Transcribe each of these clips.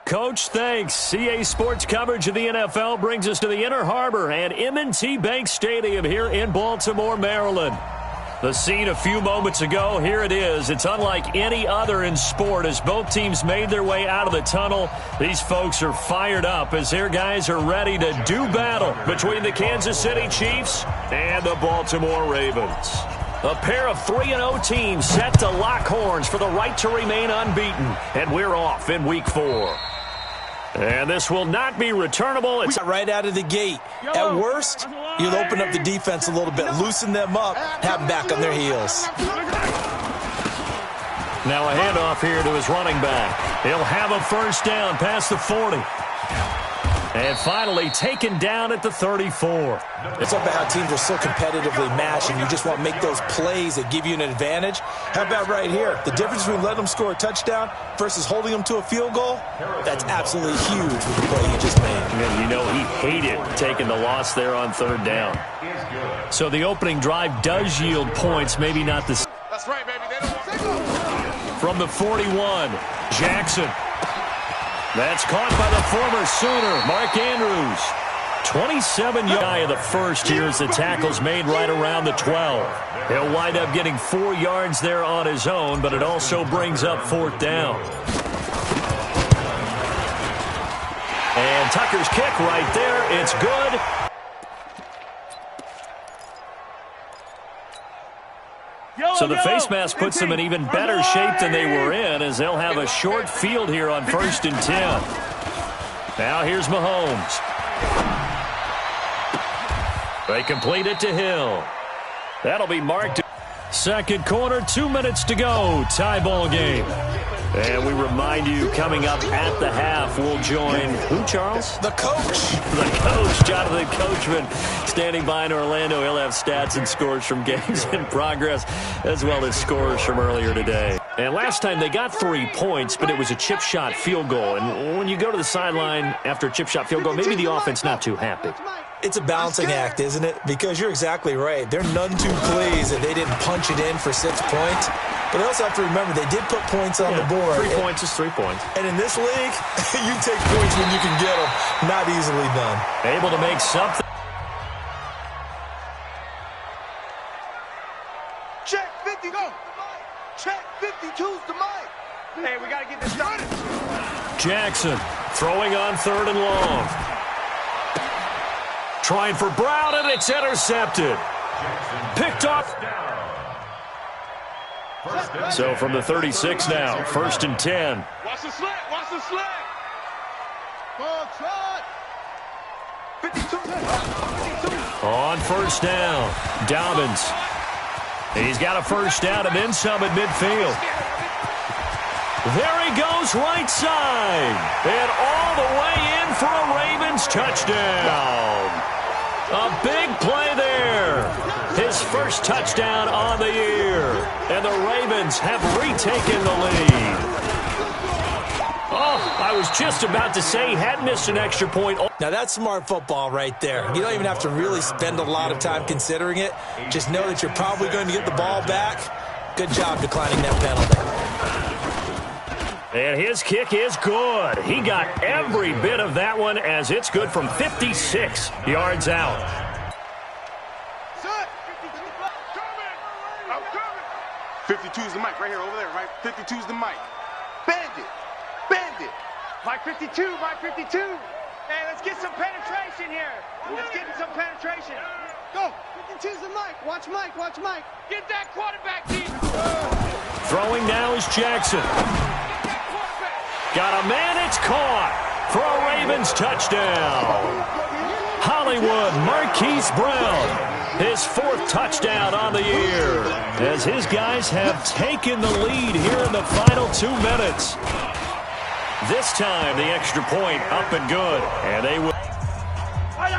Coach, thanks. CA Sports coverage of the NFL brings us to the Inner Harbor and M&T Bank Stadium here in Baltimore, Maryland. The scene a few moments ago, here it is. It's unlike any other in sport as both teams made their way out of the tunnel. These folks are fired up as their guys are ready to do battle between the Kansas City Chiefs and the Baltimore Ravens. A pair of 3-0 teams set to lock horns for the right to remain unbeaten. And we're off in Week 4. And this will not be returnable. It's right out of the gate. At worst, you'll open up the defense a little bit, loosen them up, have them back on their heels. Now a handoff here to his running back. He'll have a first down past the 40. And finally taken down at the 34. It's about how teams are so competitively matched, and you just want to make those plays that give you an advantage. How about right here? The difference between letting them score a touchdown versus holding them to a field goal, that's absolutely huge with the play he just made. And you know he hated taking the loss there on third down. So the opening drive does yield points, maybe not the... That's right, baby. They don't want... From the 41, Jackson. That's caught by the former Sooner, Mark Andrews. 27 yards of the first here as the tackle's made right around the 12. He'll wind up getting 4 yards there on his own, but it also brings up fourth down. And Tucker's kick right there. It's good. So the face mask puts them in even better shape than they were in as they'll have a short field here on 1st and 10. Now here's Mahomes. They complete it to Hill. That'll be marked. Second quarter, 2 minutes to go. Tie ball game. And we remind you, coming up at the half, we'll join who, Charles? The coach. The coach, Jonathan Coachman, standing by in Orlando. He'll have stats and scores from games in progress, as well as scores from earlier today. And last time they got 3 points, but it was a chip shot field goal. And when you go to the sideline after a chip shot field goal, maybe the offense not too happy. It's a balancing act, isn't it? Because you're exactly right. They're none too pleased that they didn't punch it in for 6 points. But they also have to remember they did put points on the board. 3 points is 3 points. And in this league, you take points when you can get them. Not easily done. Able to make something. Check 50, go. Check 52's the mic. Hey, we got to get this started. Jackson throwing on 3rd and long. Trying for Brown, and it's intercepted. Picked off. So from the 36 now, 1st and 10. Watch the slant, watch the slant. Shot. 52. On 1st down, Dobbins. He's got a first down and then some at midfield. There he goes right side. And all the way in for a Ravens touchdown. A big play there. His first touchdown on the year. And the Ravens have retaken the lead. Oh, I was just about to say he had missed an extra point. Now that's smart football right there. You don't even have to really spend a lot of time considering it. Just know that you're probably going to get the ball back. Good job declining that penalty. And his kick is good. He got every bit of that one as it's good from 56 yards out. Son, 52's the mic right here, over there, right? 52's the mic. Bandit. Bandit. Mike 52, Mike 52. Hey, let's get some penetration here. Let's get some penetration. Go. 52's the mic. Watch Mike, watch Mike. Get that quarterback deep. Throwing now is Jackson. Got a man, it's caught for a Ravens touchdown. Hollywood Marquise Brown, his 4th touchdown on the year, as his guys have taken the lead here in the final 2 minutes. This time the extra point up and good, and they were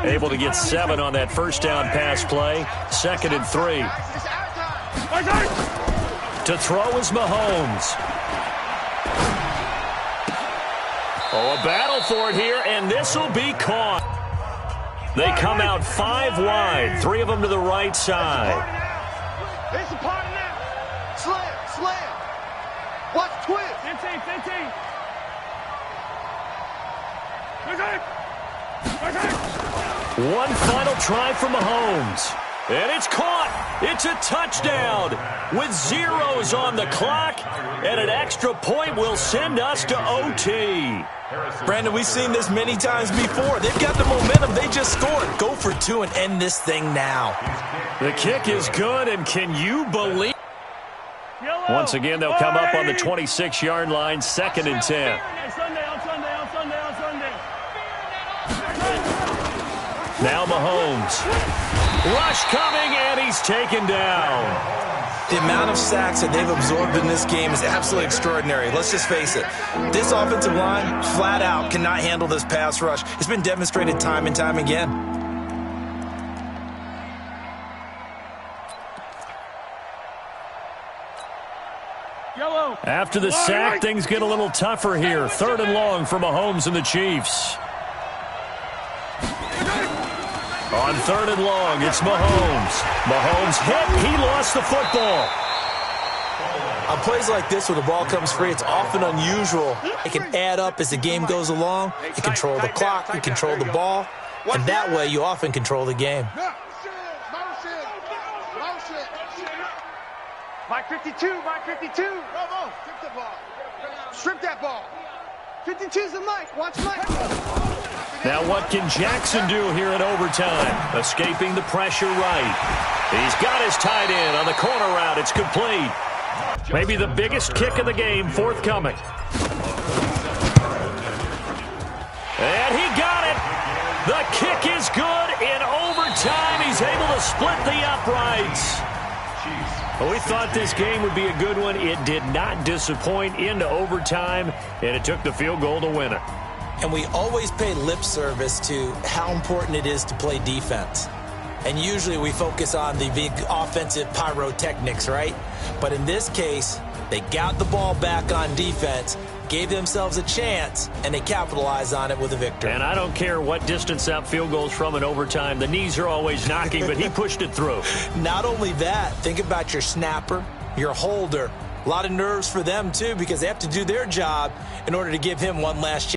able to get 7 on that first down pass play. 2nd and 3. To throw is Mahomes. Oh, a battle for it here, and this will be caught. They come out 5 wide, 3 of them to the right side. It's a part of that. Slam, slam. Watch twist. 15, 15. One final try from Mahomes. And it's caught. It's a touchdown with zeros on the clock. And an extra point will send us to OT. Brandon, we've seen this many times before. They've got the momentum. They just scored. Go for two and end this thing now. The kick is good, and can you believe? Once again, they'll come up on the 26-yard line, 2nd and 10. Now Mahomes. Rush coming, and he's taken down. The amount of sacks that they've absorbed in this game is absolutely extraordinary. Let's just face it. This offensive line, flat out, cannot handle this pass rush. It's been demonstrated time and time again. After the sack, things get a little tougher here. 3rd and long for Mahomes and the Chiefs. On 3rd and long, it's Mahomes. Mahomes hit. He lost the football. On plays like this where the ball comes free, it's often unusual. It can add up as the game goes along. You control the clock. You control the ball. And that way, you often control the game. Mike 52, Mike 52. Bravo, strip the ball. Strip that ball. 52's the Mike. Watch Mike. Now what can Jackson do here in overtime? Escaping the pressure right. He's got his tight end on the corner route. It's complete. Maybe the biggest kick of the game forthcoming. And he got it. The kick is good. In overtime, he's able to split the uprights. Well, we thought this game would be a good one. It did not disappoint into overtime, and it took the field goal to win it. And we always pay lip service to how important it is to play defense. And usually we focus on the big offensive pyrotechnics, right? But in this case, they got the ball back on defense, gave themselves a chance, and they capitalized on it with a victory. And I don't care what distance that field goes from in overtime. The knees are always knocking, but he pushed it through. Not only that, think about your snapper, your holder. A lot of nerves for them, too, because they have to do their job in order to give him one last chance.